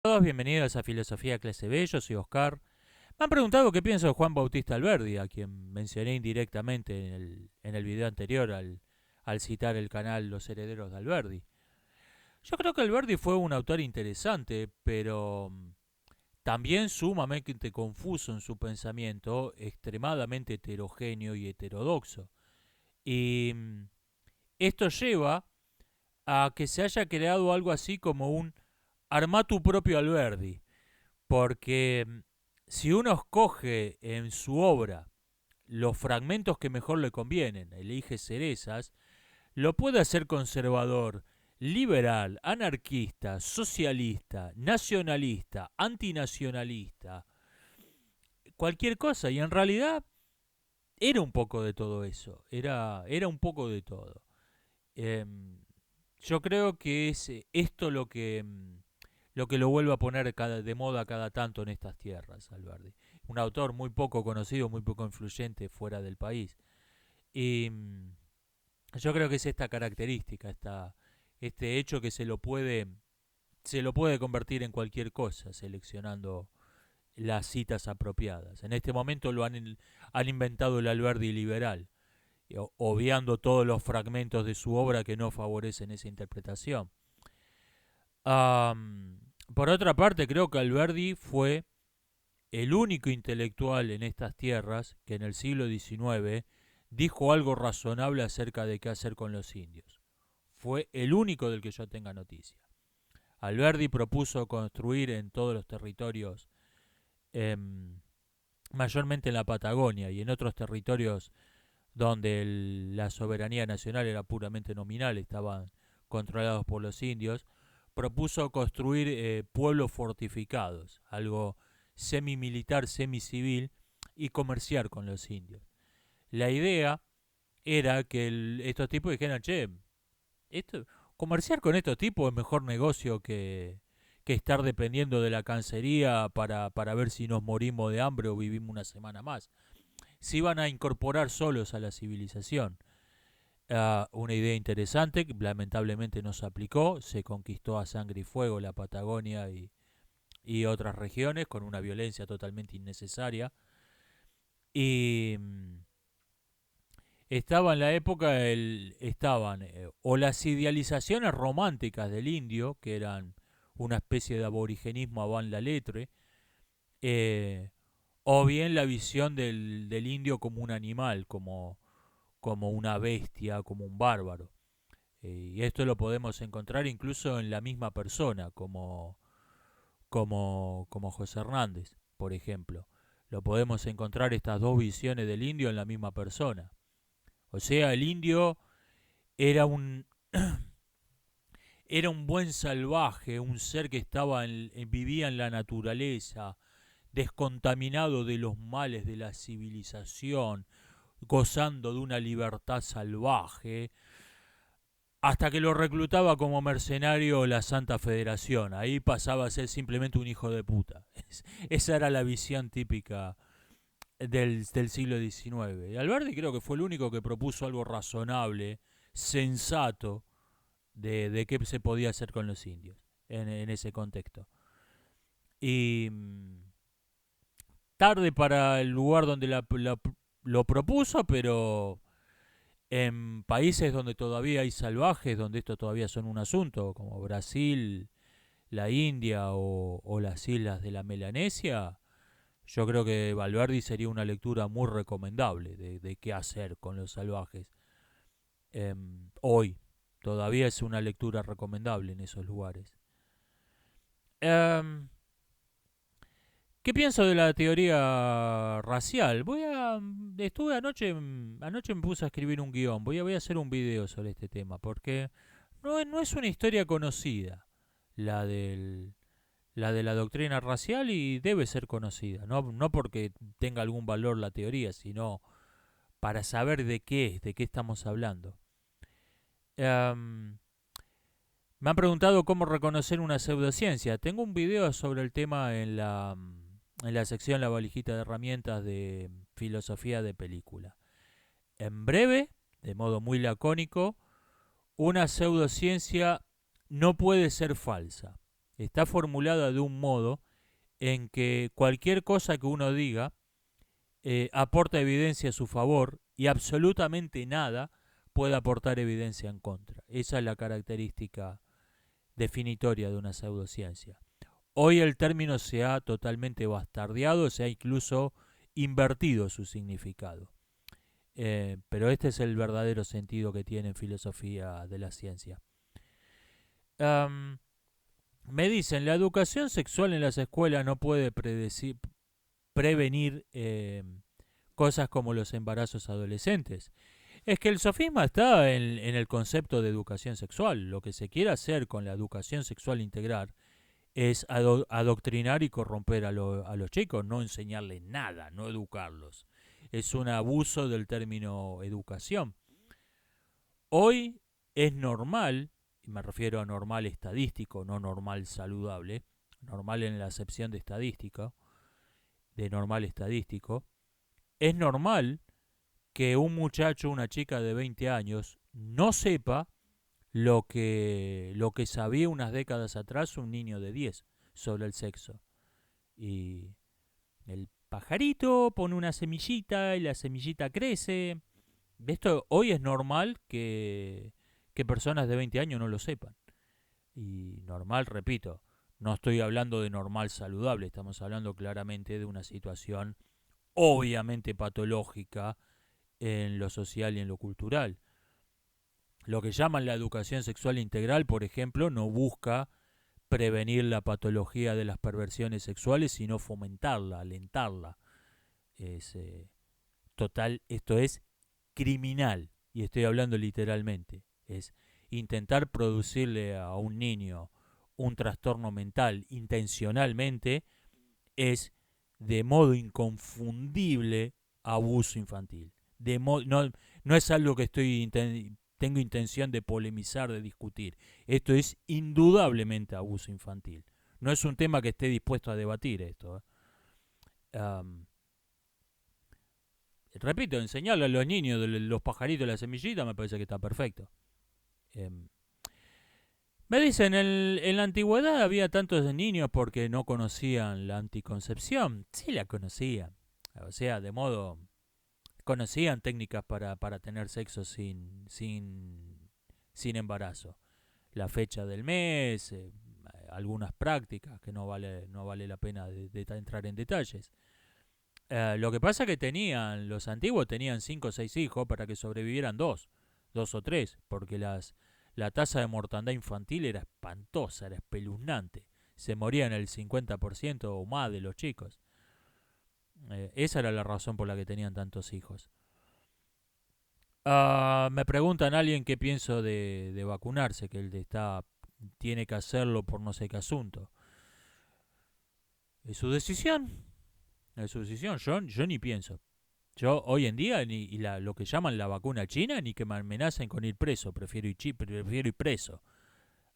Todos bienvenidos a Filosofía Clase B, yo soy Oscar. Me han preguntado qué pienso de Juan Bautista Alberdi, a quien mencioné indirectamente en el video anterior al citar el canal Los Herederos de Alberdi. Yo creo que Alberdi fue un autor interesante, pero también sumamente confuso en su pensamiento, extremadamente heterogéneo y heterodoxo. Y esto lleva a que se haya creado algo así como un armá tu propio Alberdi. Porque si uno escoge en su obra los fragmentos que mejor le convienen, elige cerezas, lo puede hacer conservador, liberal, anarquista, socialista, nacionalista, antinacionalista, cualquier cosa. Y en realidad era un poco de todo eso, era un poco de todo. Em, yo creo que es esto lo que lo vuelve a poner de moda cada tanto en estas tierras, Alberdi. Un autor muy poco conocido, muy poco influyente fuera del país. Y yo creo que es esta característica, este hecho que se lo puede convertir en cualquier cosa, seleccionando las citas apropiadas. En este momento han inventado el Alberdi liberal, obviando todos los fragmentos de su obra que no favorecen esa interpretación. Por otra parte, creo que Alberdi fue el único intelectual en estas tierras que en el siglo XIX dijo algo razonable acerca de qué hacer con los indios. Fue el único del que yo tenga noticia. Alberdi propuso construir en todos los territorios, em, mayormente en la Patagonia y en otros territorios donde la soberanía nacional era puramente nominal, estaban controlados por los indios, propuso construir pueblos fortificados, algo semi-militar, semi-civil, y comerciar con los indios. La idea era que estos tipos dijeran, che, comerciar con estos tipos es mejor negocio que estar dependiendo de la cancería para ver si nos morimos de hambre o vivimos una semana más. Se iban a incorporar solos a la civilización. Una idea interesante que lamentablemente no se aplicó, se conquistó a sangre y fuego la Patagonia y otras regiones con una violencia totalmente innecesaria. Y estaba en la época, estaban o las idealizaciones románticas del indio, que eran una especie de aborigenismo avant la lettre, eh, o bien la visión del indio como un animal, como una bestia, como un bárbaro. Y esto lo podemos encontrar incluso en la misma persona, como José Hernández, por ejemplo. Lo podemos encontrar estas dos visiones del indio en la misma persona. O sea, el indio era un, era un buen salvaje, un ser que vivía en la naturaleza, descontaminado de los males de la civilización, gozando de una libertad salvaje, hasta que lo reclutaba como mercenario la Santa Federación. Ahí pasaba a ser simplemente un hijo de puta. Esa era la visión típica del siglo XIX. Y Alberti creo que fue el único que propuso algo razonable, sensato, de qué se podía hacer con los indios en ese contexto. Y tarde para el lugar donde lo propuso, pero en países donde todavía hay salvajes, donde esto todavía son un asunto, como Brasil, la India o las islas de la Melanesia, yo creo que Valverdi sería una lectura muy recomendable de qué hacer con los salvajes. Hoy todavía es una lectura recomendable en esos lugares. Em, ¿Qué pienso de la teoría racial? Estuve anoche me puse a escribir un guión. Voy a hacer un video sobre este tema porque no es una historia conocida la del, la de la doctrina racial y debe ser conocida. No porque tenga algún valor la teoría, sino para saber de qué estamos hablando. Em, Me han preguntado cómo reconocer una pseudociencia. Tengo un video sobre el tema en la sección La valijita de herramientas de filosofía de película. En breve, de modo muy lacónico, una pseudociencia no puede ser falsa. está formulada de un modo en que cualquier cosa que uno diga aporta evidencia a su favor y absolutamente nada puede aportar evidencia en contra. Esa es la característica definitoria de una pseudociencia. Hoy el término se ha totalmente bastardeado, se ha incluso invertido su significado. Pero este es el verdadero sentido que tiene en filosofía de la ciencia. Me dicen, la educación sexual en las escuelas no puede prevenir cosas como los embarazos adolescentes. Es que el sofisma está en el concepto de educación sexual. Lo que se quiere hacer con la educación sexual integral es adoctrinar y corromper a los chicos, no enseñarles nada, no educarlos. Es un abuso del término educación. Hoy es normal, y me refiero a normal estadístico, no normal saludable, normal en la acepción de estadística, de normal estadístico, es normal que un muchacho, una chica de 20 años, no sepa lo que sabía unas décadas atrás un niño de 10 sobre el sexo. Y el pajarito pone una semillita y la semillita crece. Esto hoy es normal que personas de 20 años no lo sepan. Y normal, repito, no estoy hablando de normal saludable, estamos hablando claramente de una situación obviamente patológica en lo social y en lo cultural. Lo que llaman la educación sexual integral, por ejemplo, no busca prevenir la patología de las perversiones sexuales, sino fomentarla, alentarla. Es esto es criminal, y estoy hablando literalmente. Es intentar producirle a un niño un trastorno mental intencionalmente, es de modo inconfundible abuso infantil. No es algo que tengo intención de polemizar, de discutir. Esto es indudablemente abuso infantil. No es un tema que esté dispuesto a debatir esto. Repito, enseñarle a los niños de los pajaritos de la semillita me parece que está perfecto. Me dicen, en la antigüedad había tantos niños porque no conocían la anticoncepción. Sí la conocían. O sea, de modo... Conocían técnicas para tener sexo sin embarazo. La fecha del mes, algunas prácticas que no vale la pena de entrar en detalles. Lo que pasa es que los antiguos tenían 5 o 6 hijos para que sobrevivieran dos o tres, porque la tasa de mortandad infantil era espantosa, era espeluznante. Se morían el 50% o más de los chicos. Esa era la razón por la que tenían tantos hijos. Me preguntan a alguien qué pienso de vacunarse, que él tiene que hacerlo por no sé qué asunto. Es su decisión. Es su decisión. Yo ni pienso. Yo hoy en día, lo que llaman la vacuna china, ni que me amenacen con ir preso. Prefiero ir preso.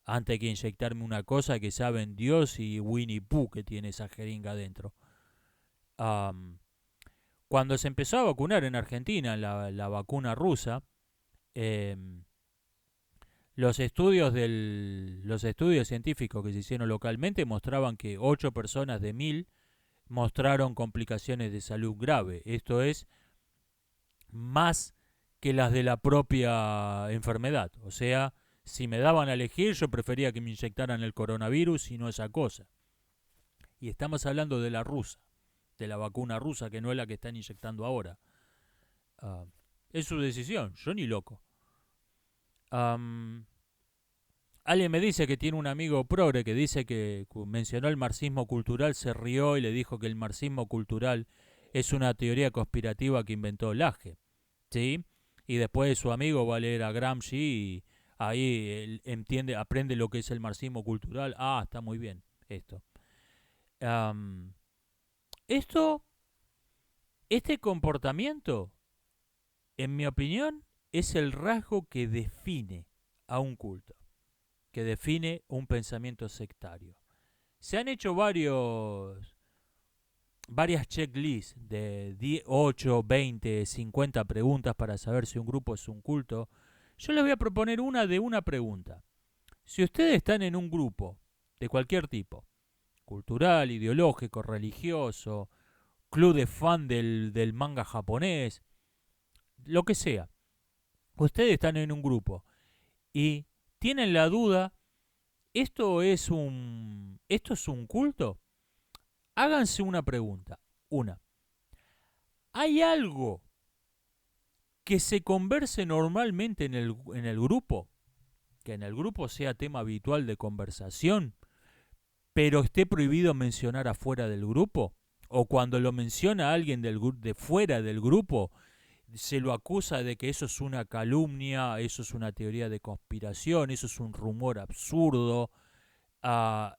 Antes que inyectarme una cosa que saben Dios y Winnie Pooh que tiene esa jeringa adentro. Cuando se empezó a vacunar en Argentina la vacuna rusa, los estudios científicos que se hicieron localmente mostraban que 8 personas de 1000 mostraron complicaciones de salud grave. Esto es más que las de la propia enfermedad. O sea, si me daban a elegir, yo prefería que me inyectaran el coronavirus y no esa cosa. Y estamos hablando de la rusa, de la vacuna rusa, que no es la que están inyectando ahora. Es su decisión, yo ni loco. Alguien me dice que tiene un amigo progre que dice que mencionó el marxismo cultural, se rió y le dijo que el marxismo cultural es una teoría conspirativa que inventó Laje. ¿Sí? Y después su amigo va a leer a Gramsci y ahí él aprende lo que es el marxismo cultural. Está muy bien esto. Este comportamiento, en mi opinión, es el rasgo que define a un culto, que define un pensamiento sectario. Se han hecho varias checklists de 8, 20, 50 preguntas para saber si un grupo es un culto. Yo les voy a proponer una pregunta. Si ustedes están en un grupo de cualquier tipo, cultural, ideológico, religioso, club de fan del manga japonés, lo que sea. Ustedes están en un grupo y tienen la duda, ¿esto es un culto? Háganse una pregunta. Una, ¿hay algo que se converse normalmente en el grupo? Que en el grupo sea tema habitual de conversación, pero esté prohibido mencionar afuera del grupo. O cuando lo menciona alguien de fuera del grupo, se lo acusa de que eso es una calumnia, eso es una teoría de conspiración, eso es un rumor absurdo,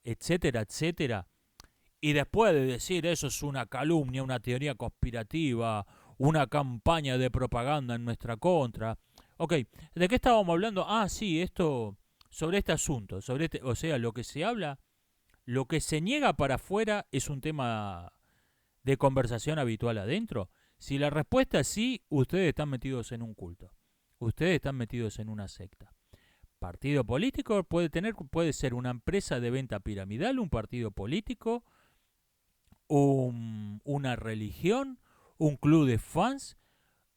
etcétera, etcétera. Y después de decir eso es una calumnia, una teoría conspirativa, una campaña de propaganda en nuestra contra. Ok, ¿de qué estábamos hablando? Ah, sí, esto, sobre este asunto, o sea, lo que se habla, lo que se niega para afuera es un tema de conversación habitual adentro. Si la respuesta es sí, ustedes están metidos en un culto. Ustedes están metidos en una secta. Partido político puede ser una empresa de venta piramidal, un partido político, una religión, un club de fans,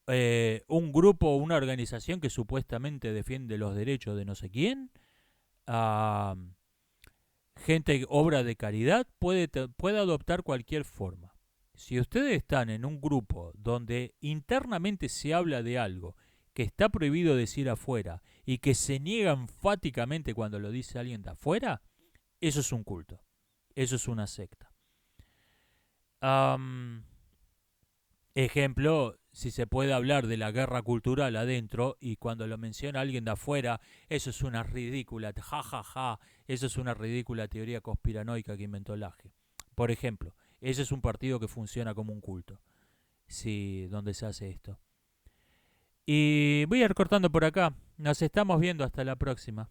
un grupo, una organización que supuestamente defiende los derechos de no sé quién, ah, gente, obra de caridad, puede adoptar cualquier forma. Si ustedes están en un grupo donde internamente se habla de algo que está prohibido decir afuera y que se niega enfáticamente cuando lo dice alguien de afuera, eso es un culto, eso es una secta. Am, Ejemplo, si se puede hablar de la guerra cultural adentro y cuando lo menciona alguien de afuera, eso es una ridícula, ja, ja, ja, eso es una ridícula teoría conspiranoica que inventó Laje. Por ejemplo, ese es un partido que funciona como un culto, sí, donde se hace esto. Y voy a ir cortando por acá. Nos estamos viendo hasta la próxima.